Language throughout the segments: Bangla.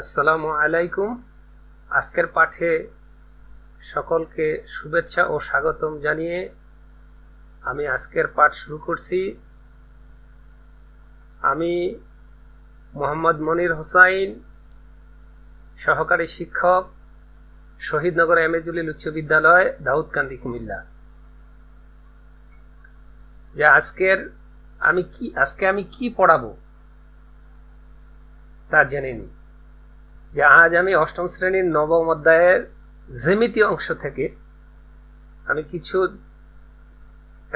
আসসালামু আলাইকুম। আজকের পাঠে সকলকে শুভেচ্ছা ও স্বাগতম জানিয়ে আমি আজকের পাঠ শুরু করছি। আমি মোহাম্মদ মনির হোসাইন, সহকারী শিক্ষক, শহীদনগর এমএজুলিল উচ্চ বিদ্যালয়, দাউদকান্দি, কুমিল্লা। যে আজকে আমি কি পড়াবো তা জেনে নিই। যে আজ আমি অষ্টম শ্রেণীর নবম অধ্যায়ের জ্যামিতি অংশ থেকে আমি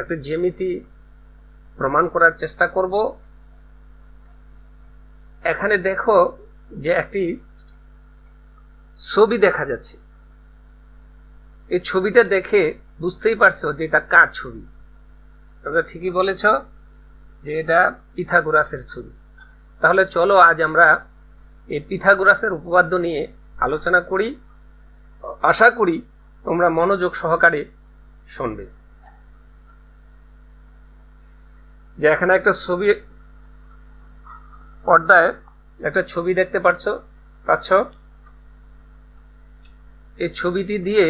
একটা জ্যামিতি প্রমাণ করার চেষ্টা করব। এখানে দেখো যে একটি ছবি দেখা যাচ্ছে। এই ছবিটা দেখে বুঝতেই পারছো যে এটা কার ছবি। তোমরা ঠিকই বলেছ যে এটা পিথাগোরাসের ছবি। তাহলে চলো আজ আমরা এই পিথাগোরাসের উপপাদ্য নিয়ে আলোচনা করি। আশা করি তোমরা মনোযোগ সহকারে শুনবে। যে এখানে একটা ছবি, পর্দায় একটা ছবি দেখতে পাচ্ছ। এই ছবিটি দিয়ে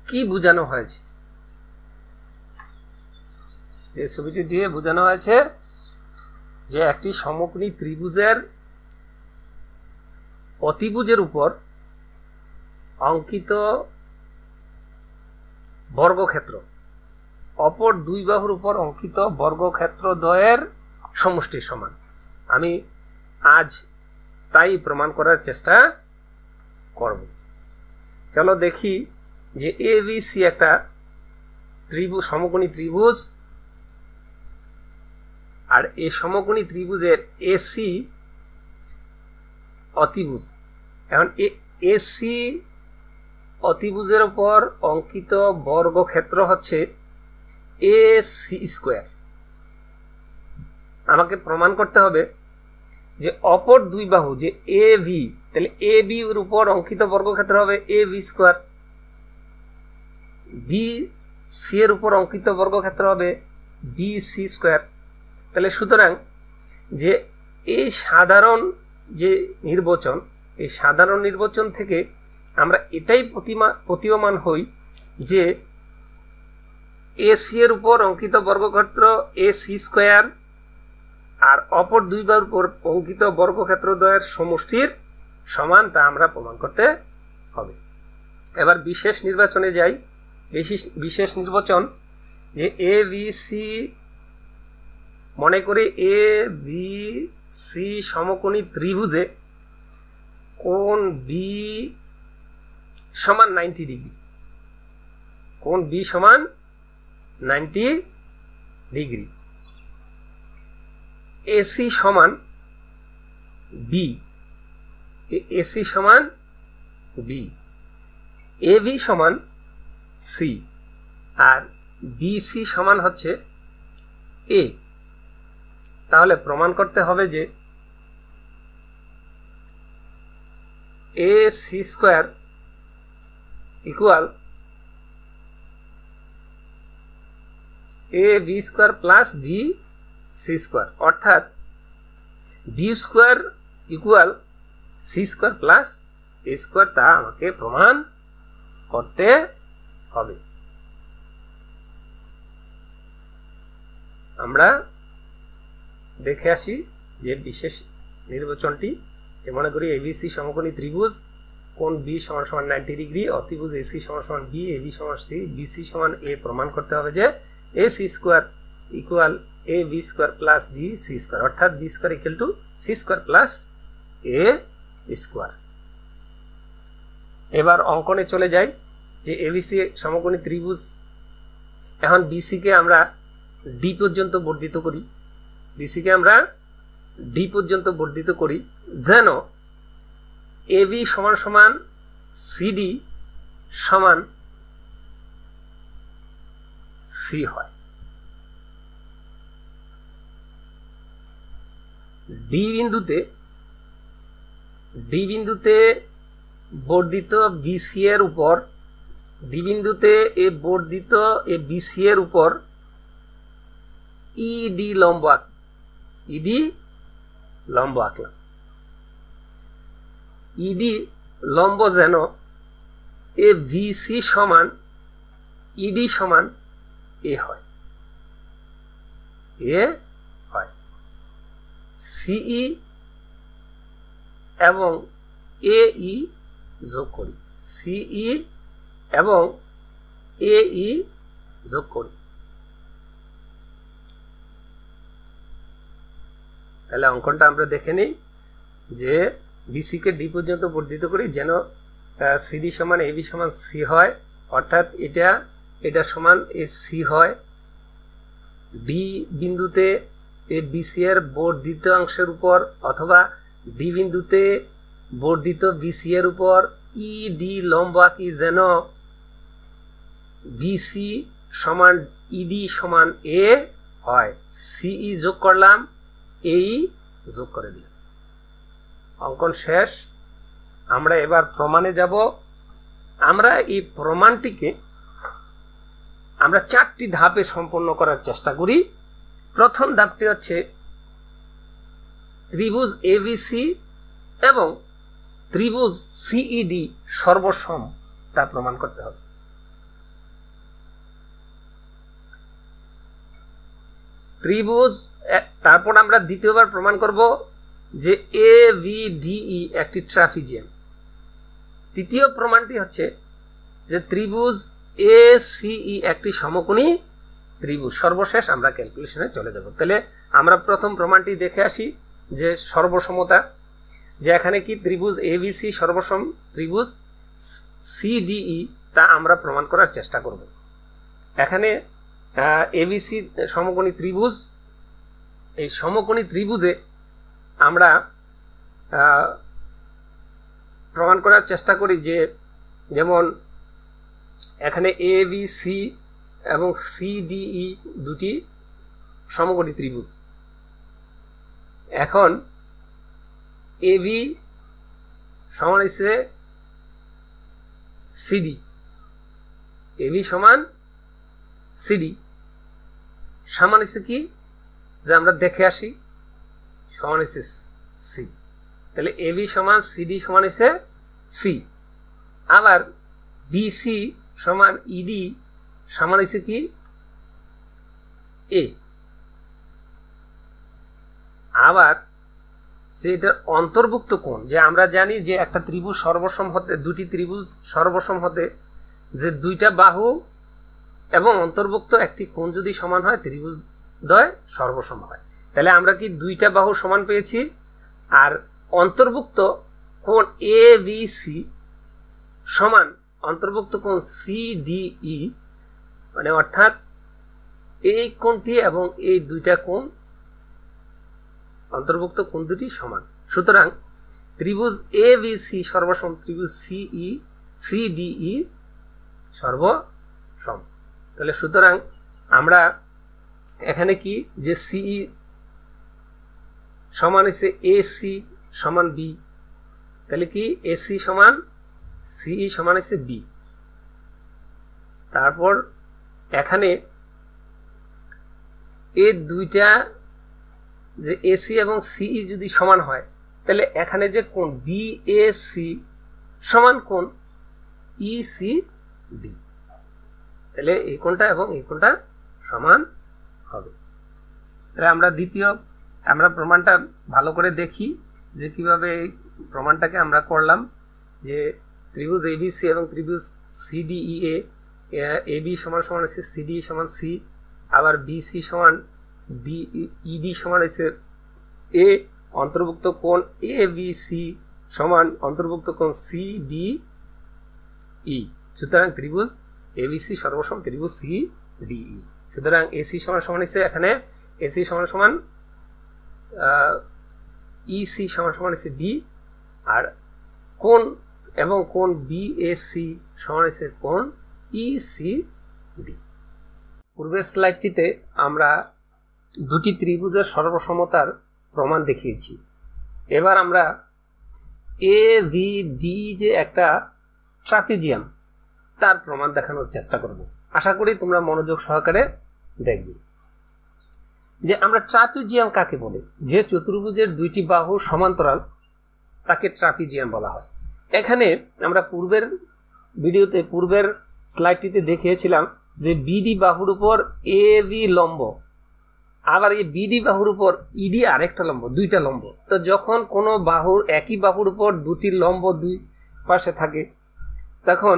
কি বোঝানো হয়েছে? এই ছবিটি দিয়ে বোঝানো হয়েছে যে একটি সমকোণী ত্রিভুজের অতিভুজের উপর অঙ্কিত বর্গক্ষেত্র অপর দুই বাহুর উপর অঙ্কিত বর্গক্ষেত্র দ্বয়ের সমষ্টির সমান। আমি আজ তাই প্রমাণ করার চেষ্টা করব। চলো দেখি যে এবিসি একটা ত্রিভুজ, সমকোণী ত্রিভুজ, আর এই সমকোণী ত্রিভুজের এসি অতিভুজ। এখন এসি অতিভুজের উপর অঙ্কিত বর্গক্ষেত্র হচ্ছে এসি স্কয়ার। আমাকে প্রমাণ করতে হবে যে অপর দুই বাহু যে এ ভি, তাহলে এ বি এর উপর অঙ্কিত বর্গক্ষেত্র হবে A V square, B C এর উপর অঙ্কিত বর্গক্ষেত্র হবে বি সি স্কয়ার। তাহলে সুতরাং যে এই সাধারণ নির্বাচন থেকে আমরা এটাই প্রতীয়মান হই যে এ সি এর উপর অঙ্কিত বর্গক্ষেত্র এ সি স্কয়ার আর অপর দুই বাহুর উপর অঙ্কিত বর্গক্ষেত্র দ্বয়ের সমষ্টির সমান, তা আমরা প্রমাণ করতে হবে। এবার বিশেষ নির্বাচনে যাই। বিশেষ নির্বাচন যে এ বি সি, মনে করি এ বি সি সমকোণী ত্রিভুজে কোণ বি সমান 90 ডিগ্রি। কোণ বি সমান 90 ডিগ্রি। এসি সমান বি, এসি সমান বি, এ বি সমান সি, আর বিসি সমান হচ্ছে এ। তাহলে প্রমাণ করতে হবে যে A C square equal A B square plus B C square, অর্থাৎ B square equal C square plus A square, তা আমাকে প্রমাণ করতে হবে। আমরা দেখে আসি যে বিশেষ নির্বাচনটি। মনে করি এবিসি সমকোণী ত্রিভুজ, কোণ বি সমান সমান 90 ডিগ্রি, অতিভুজ এসি সমান সমান বি, এবি সমান সি, বিসি সমান এ। প্রমাণ করতে হবে যে A C square equal A B square plus B C square, অর্থাৎ B square equal to C square plus A square. এবার অঙ্কনে চলে যাই। যে এবিসি সমকোণী ত্রিভুজ, এখন বিসি কে আমরা ডি পর্যন্ত বর্ধিত করি। বিসিকে আমরা ডি পর্যন্ত বর্ধিত করি যেন এবি সমান সমান সিডি সমান সি হয়। ডি বিন্দুতে বর্ধিত বিসি এর উপর, ডি বিন্দুতে বর্ধিত বিসি এর উপর ইডি লম্ব লম্ব আঁকলাম, ইডি লম্ব যেন এ ভিসি সমান ইডি সমান এ হয়, সিই এবং এই যোগ করি, সিই এবং এই যোগ করি। তাহলে অঙ্কনটা আমরা দেখে নিই যে বিসি কে ডি পর্যন্ত বর্ধিত করি যেন সিডি সমান এবি সমান সি হয়, অর্থাৎ এটা সমান এ সি হয়। ডি বিন্দুতে এ বিসি এর বর্ধিত অংশের উপর অথবা ডি বিন্দুতে বর্ধিত বিসি এর উপর ইডি লম্ব আঁকি যেন বিসি সমান ইডি সমান এ হয়। সিই যোগ করলাম, এই যোগ করে দিলাম। অঙ্কন শেষ। আমরা এবার প্রমাণে যাব। আমরা এই প্রমাণটিকে আমরা 4টি ধাপে সম্পন্ন করার চেষ্টা করি। প্রথম ধাপটি হচ্ছে ত্রিভুজ এবিসি এবং ত্রিভুজ সিইডি সর্বসম তা প্রমাণ করতে হবে। ত্রিভুজ, তারপর আমরা দ্বিতীয়বার প্রমাণ করব যে এবিডিই একটি ট্রাপিজিয়াম। তৃতীয় প্রমাণটি হচ্ছে যে ত্রিভুজ এসিই একটি সমকোণী ত্রিভুজ। সর্বশেষ আমরা ক্যালকুলেশনে চলে যাব। তাহলে আমরা প্রথম প্রমাণটি দেখে আসি যে সর্বসমতা, যে এখানে কি ত্রিভুজ এবিসি সর্বসম, ত্রিভুজ সিডিই তা আমরা প্রমাণ করার চেষ্টা করব। এখানে এবিসি সমকোণী ত্রিভুজ, এই সমকোণী ত্রিভুজে আমরা প্রমাণ করার চেষ্টা করি যে যেমন এখানে এ বি সি এবং সিডিই দুটি সমকোণী ত্রিভুজ। এখন এবি সমান হচ্ছে সিডি, এবি সমান সিডি সমান হচ্ছে কি যে আমরা দেখে আসি, সমান হচ্ছে সি। তাহলে এবি সমান সিডি সমান হচ্ছে সি। আবার বিসি সমান ইডি সমান হচ্ছে কি এ। আবার যে এটার অন্তর্ভুক্ত কোণ, যে আমরা জানি যে একটা ত্রিভুজ সর্বসম হতে, দুটি ত্রিভুজ সর্বসম হতে যে দুইটা বাহু এবং অন্তর্ভুক্ত একটি কোণ যদি সমান হয় ত্রিভুজ দ্বয় সর্বসম হয়। তাহলে আমরা কি দুইটা বাহু সমান পেয়েছি, আর অন্তর্ভুক্ত কোণ এ বি সি সমান অন্তর্ভুক্ত কোণ সিডিই, মানে অর্থাৎ এই কোণটি এবং এই দুইটা কোণ অন্তর্ভুক্ত কোণ দুটি সমান। সুতরাং ত্রিভুজ এ বি সি সর্বসম, ত্রিভুজ সিই সিডিই সর্বসম। তাহলে সুতরাং আমরা এখানে কি যে সিই সমান হচ্ছে এসি সমান বি, তাহলে কি এসি সমান সিই সমান হচ্ছে বি। তারপর এখানে এই দুইটা যে এসি এবং সিই যদি সমান হয় তাহলে এখানে যে কোণ বিএসি সমান কোণ ইসিডি, তাহলে এই কোণটা এবং এই কোণটা সমান হবে। তাহলে আমরা প্রমাণটা ভালো করে দেখি যে কিভাবে এই প্রমাণটাকে আমরা করলাম। যে ত্রিভুজ এবিসি এবং ত্রিভুজ সিডিই এ, এবি সমান সমান হচ্ছে সিডি সমান সি, আবার বিসি সমান বি, ইডি সমান হচ্ছে এ, অন্তর্ভুক্ত কোণ এ বি সি সমান অন্তর্ভুক্ত কোণ সিডিই। সুতরাং ত্রিভুজ এবিসি সর্বসম ত্রিভুজ সিডিই। সুতরাং এসি সমান সমান হচ্ছে এখানে এসি সমান সমান ইসি সমান সমান হচ্ছে বি, আর কোণ এবং কোণ বিএসি সমান হচ্ছে কোণ ইসিডি। পূর্বের স্লাইডটিতে আমরা দুটি ত্রিভুজের সর্বসমতার প্রমাণ দেখিয়েছি। এবার আমরা এভিডি যে একটা ট্রাপিজিয়াম তার প্রমাণ দেখানোর চেষ্টা করব। আশা করি তোমরা মনোযোগ সহকারে দেখবে। যে আমরা ট্রাপিজিয়াম কাকে বলে, যে চতুর্ভুজের দুইটি বাহু সমান্তরাল তাকে ট্রাপিজিয়াম বলা হয়। এখানে আমরা পূর্বের ভিডিওতে পূর্বের স্লাইডটিতে দেখিয়েছিলাম যে বিডি বাহুর উপর এ বি লম্ব, আবার এই বিডি বাহুর উপর ইডি আরেকটা লম্ব, দুইটা লম্ব। তো যখন কোনো বাহুর একই বাহুর উপর দুটি লম্ব দুই পাশে থাকে তখন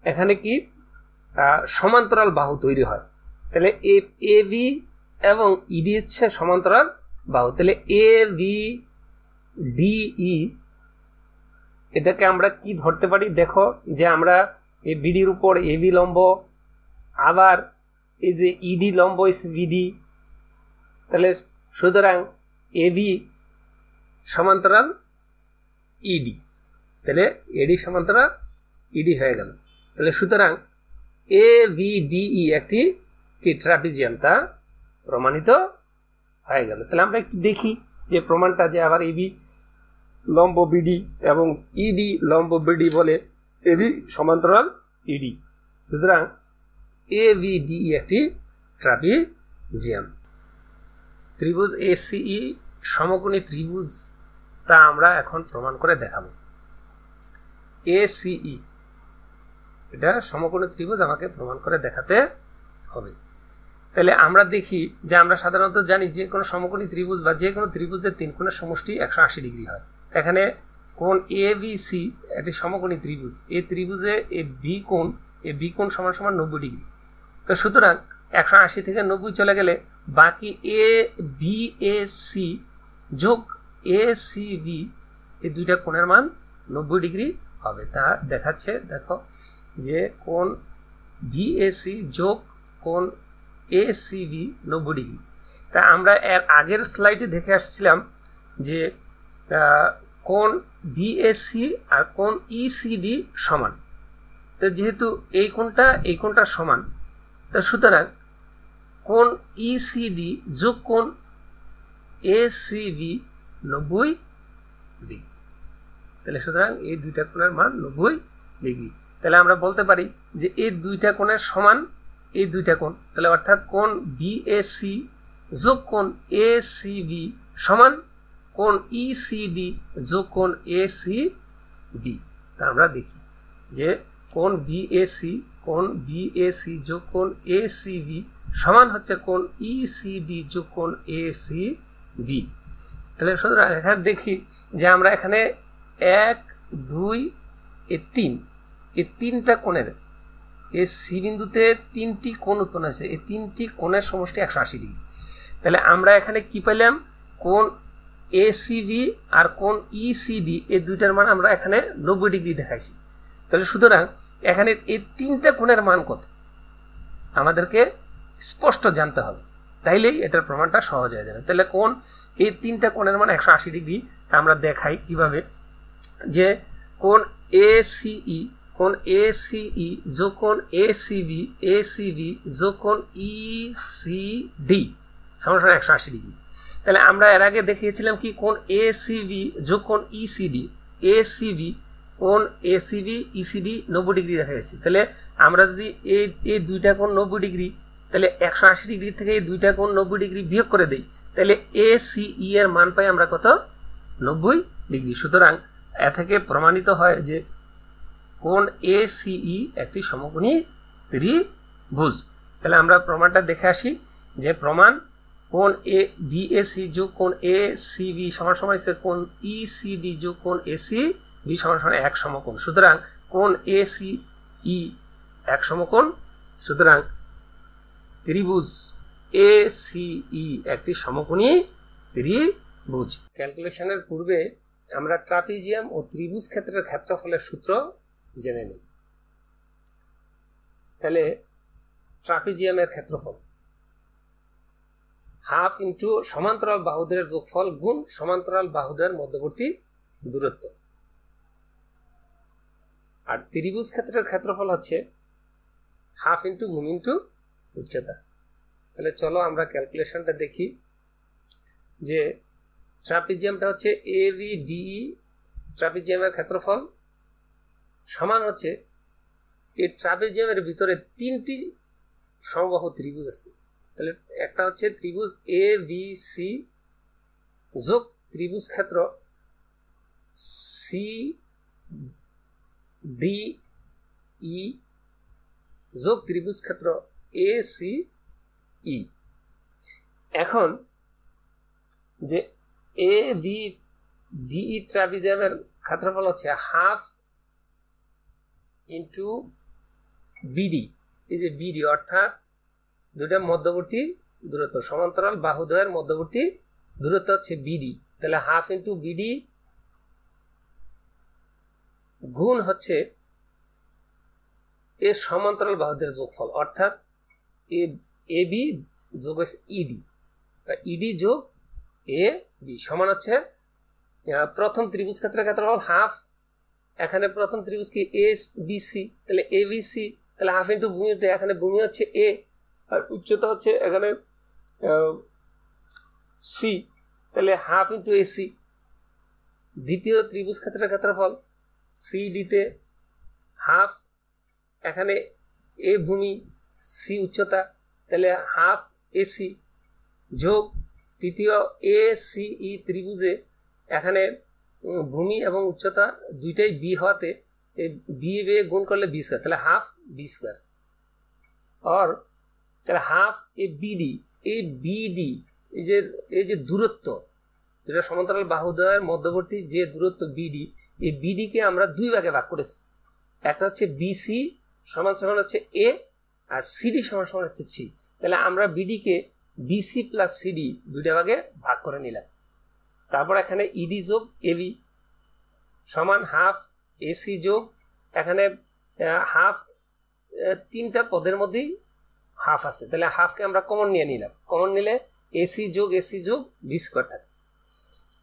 এখানে কি সমান্তরাল বাহু তৈরি হয়। তাহলে এ বি এবং ইডি হচ্ছে সমান্তরাল বাহু। তাহলে এ বি ডিই এটাকে আমরা কি ধরতে পারি, দেখো যে আমরা এই বিডির উপর এ বি লম্ব, আবার এই যে ইডি লম্ব বিডি, তাহলে সুতরাং এ বি সমান্তরাল ইডি, তাহলে এডি সমান্তরাল ইডি হয়ে গেল। তাহলে সুতরাং এ বি ডিই একটি ট্রাপিজিয়াম, তা প্রমাণিত হয়ে গেল। তাহলে আমরা একটু দেখি যে প্রমাণটা, যে আবার এবি লম্ব বিডি এবং ইডি লম্ব বিডি বলে এবি সমান্তরাল ইডি, সুতরাং এ বি ডিই একটি ট্রাপিজিয়াম। ত্রিভুজ এসিই সমকোণী ত্রিভুজ, তা আমরা এখন প্রমাণ করে দেখাবো। এসিই এটা সমকোণী ত্রিভুজ আমাকে প্রমাণ করে দেখাতে হবে। তাহলে আমরা দেখি যে আমরা সাধারণত জানি যে কোনো সমকোণী ত্রিভুজ বা যে কোনো ত্রিভুজের তিন কোণের সমষ্টি 180 ডিগ্রি হয়। এখানে কোণ এবিসি একটি সমকোণী ত্রিভুজ, এই ত্রিভুজে এ বি কোণ সমান সমান 90 ডিগ্রি। তো সুতরাং 180 থেকে 90 চলে গেলে বাকি এ বি এ সি যোগ এ সি বি এই দুইটা কোণের মান 90 ডিগ্রি হবে। তা দেখাচ্ছে, দেখো যে কোণ বিএসি যোগ কোণ এসিবি 90 ডিগ্রি। তা আমরা এর আগের স্লাইডে দেখে আসছিলাম যে কোণ বিএসি আর কোণ ইসিডি সমান। তো যেহেতু এই কোণটা সমান, তো সুতরাং কোণ ইসিডি যোগ কোণ এসিবি 90 ডিগ্রি। তাহলে সুতরাং এই দুইটা কোণের মান 90 ডিগ্রি। তাহলে আমরা বলতে পারি যে এই দুইটা কোণের সমান এই দুইটা কোণ, তাহলে অর্থাৎ কোণ বিএসি যোগ কোণ এসিবি সমান কোণ ইসিডি যোগ কোণ এসিবি। তা আমরা দেখি যে কোণ বিএসি যোগ কোণ এসিবি সমান হচ্ছে কোণ ইসিডি যোগ কোণ এসিবি। তাহলে সুতরাং এখানে দেখি যে আমরা এখানে 1 2 3 এই তিনটা কোণের এই সি বিন্দুতে তিনটি কোণ উৎপন্ন হয়েছে, এই তিনটি কোণের সমষ্টি 180 ডিগ্রি। তাহলে আমরা এখানে কি পেলাম, কোণ এসিবি আর কোণ ইসিডি এই দুইটার মান আমরা এখানে 90 ডিগ্রি দেখাইছি। তাহলে সুতরাং এখানে এই তিনটা কোণের মান কত আমাদেরকে স্পষ্ট জানতে হবে, তাইলেই এটার প্রমাণটা সহজ হয়ে যাবে। তাহলে কোণ এই তিনটা কোণের মান 180 ডিগ্রি, আমরা দেখাই কিভাবে, যে কোণ এসিই যোগ কোণ এসিবি যোগ কোণ ইসিডি সমান 180 ডিগ্রি। তাহলে আমরা এর আগে দেখিয়েছিলাম কি, কোণ এসিবি যোগ কোণ ইসিডি, কোণ এসিবি ইসিডি 90 ডিগ্রি দেখা গেছে। তাহলে আমরা যদি এই দুইটা কোণ 90 ডিগ্রি, তাহলে 180 ডিগ্রি থেকে এই দুইটা কোণ 90 ডিগ্রি বিয়োগ করে দেই, তাহলে এসিই এর মান পাই আমরা কত, 90 ডিগ্রি। সুতরাং এ থেকে প্রমাণিত হয় যে কোণ এসিই একটি সমকোণী ত্রিভুজ। তাহলে আমরা প্রমাণটা দেখে আসি, যে প্রমাণ কোণ বিএসি যোগ কোণ এসিবি সমান সমান কোণ ইসিডি যোগ কোণ এসিবি সমান সমান এক সমকোণ। সুতরাং কোণ এসিই এক সমকোণ, সুতরাং ত্রিভুজ এসিই একটি সমকোণী ত্রিভুজ। ক্যালকুলেশনের পূর্বে আমরা ট্রাপিজিয়াম ও ত্রিভুজ ক্ষেত্রের ক্ষেত্রফলের সূত্র জেনে নিই। তাহলে ট্রাপিজিয়ামের ক্ষেত্রফল হাফ ইন্টু সমান্তরাল বাহুদের যোগফল গুণ সমান্তরাল বাহুদের মধ্যবর্তী দূরত্ব, আর ত্রিভুজ ক্ষেত্রের ক্ষেত্রফল হচ্ছে হাফ ইন্টু গুণ ইন্টু উচ্চতা। তাহলে চলো আমরা ক্যালকুলেশনটা দেখি, যে ট্রাপিজিয়ামটা হচ্ছে এবিডিই, ট্রাপিজিয়ামের ক্ষেত্রফল সমান হচ্ছে এই ট্রাপিজিয়ামের ভিতরে তিনটি সমবাহু ত্রিভুজ আছে। তাহলে একটা হচ্ছে ত্রিভুজ এ বি সি যোগ ত্রিভুজ ক্ষেত্র সি ডি ই যোগ ত্রিভুজ ক্ষেত্র এ সি ই। এখন যে এ বি ডি ই ট্রাপিজিয়ামের ক্ষেত্রফল হচ্ছে হাফ ইন্টু বিডি। এই যে বিডি অর্থাৎ দুইটা মধ্যবর্তী দূরত্ব, সমান্তরাল বাহুদ্বয়ের মধ্যবর্তী দূরত্ব হচ্ছে বিডি। তাহলে হাফ ইন্টু বিডি গুণ হচ্ছে এর সমান্তরাল বাহুদের যোগফল, অর্থাৎ এ বি যোগ ইডি, ইডি যোগ এ বি সমান হচ্ছে প্রথম ত্রিভুজ ক্ষেত্রের ক্ষেত্রফল হাফ, এখানে প্রথম ত্রিভুজ কি এ বি সি, তাহলে এ বি সি, তাহলে হাফ ইন্টু ভূমি, এখানে ভূমি হচ্ছে এ আর উচ্চতা হচ্ছে এখানে সি, তাহলে হাফ ইন্টু এ সি। দ্বিতীয় ত্রিভুজ ক্ষেত্রের ক্ষেত্রফল সি ডিতে হাফ, এখানে এ ভূমি সি উচ্চতা, তাহলে হাফ এসি যোগ তৃতীয় এ সি ই ত্রিভুজে এখানে ভূমি এবং উচ্চতা দুইটাই বি হওয়াতে বি এ গুণ করলে বি স্কোয়ার, তাহলে হাফ বি স্কোয়ার। আর তাহলে হাফ এ বিডি, এই বিডি এই যে দূরত্ব, যেটা সমান্তরাল বাহুদ্বয়ের মধ্যবর্তী যে দূরত্ব বিডি, এই বিডি কে আমরা দুই ভাগে ভাগ করেছি। একটা হচ্ছে বিসি সমান সমান হচ্ছে এ আর সিডি সমান সমান হচ্ছে সি। তাহলে আমরা বিডি কে বিসি প্লাস সিডি দুইটা ভাগে ভাগ করে নিলাম। তারপর এখানে ইডি যোগ এবি সমান হাফ এসি যোগ এখানে হাফ, তিনটা পদের মধ্যেই হাফ আছে, তাহলে হাফকে আমরা কমন নিয়ে নিলাম, কমন নিলে এসি যোগ বি স্কোয়ার থাকে।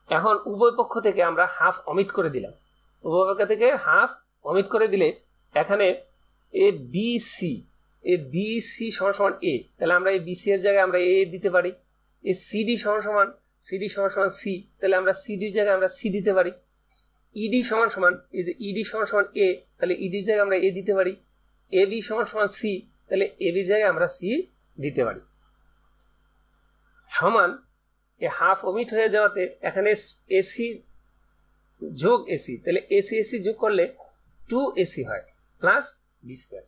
এখন উভয় পক্ষ থেকে আমরা হাফ অমিট করে দিলাম, উভয় পক্ষ থেকে হাফ অমিট করে দিলে এখানে এ বিসি সমান সমান এ, তাহলে আমরা এই বিসি এর জায়গায় আমরা এ দিতে পারি। এ সিডি সমান সমান সি, তাহলে আমরা সিডির জায়গায় আমরা সি দিতে পারি। ইডি সমান সমান এই যে ইডি সমান সমান এ, তাহলে ইডির জায়গায় আমরা এ দিতে পারি। এ বি সমান সমান সি, তাহলে এ বির জায়গায় আমরা সি দিতে পারি। সমান এ হাফ অমিট হয়ে যাওয়াতে এখানে এসি যোগ এসি, তাহলে এসি যোগ করলে 2ac হয় plus B square.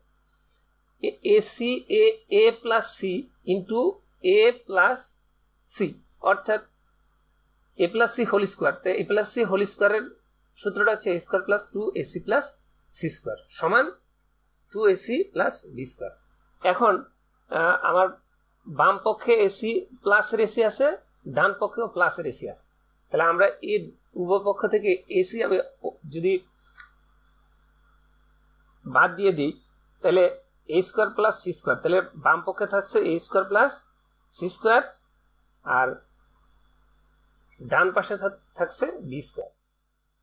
AC A plus C into A plus C, অর্থাৎ A plus C whole square. তো এ প্লাস সি হোল স্কোয়ারের সূত্রটা হচ্ছে A square plus 2ac plus C square সমান 2ac প্লাস বি স্কোয়ার। এখন আমার বাম পক্ষে এসি প্লাসের এসি আছে, ডান পক্ষেও প্লাসের এসি আছে, তাহলে আমরা এই উভয় পক্ষ থেকে এসি আমি যদি বাদ দিয়ে দিই তাহলে A square plus C square, তাহলে বাম পক্ষে থাকছে A square plus C square আর ডান পাশে থাকছে বি স্কোয়ার।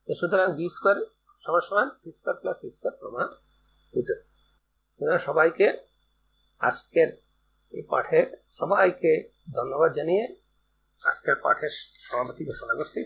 সুতরাং বি স্কোয়ার সমান সমান C square plus C square প্রমাণ। সবাইকে আজকের এই পাঠে সবাইকে ধন্যবাদ জানিয়ে আজকের পাঠের সমাপ্তি ঘোষণা করছি।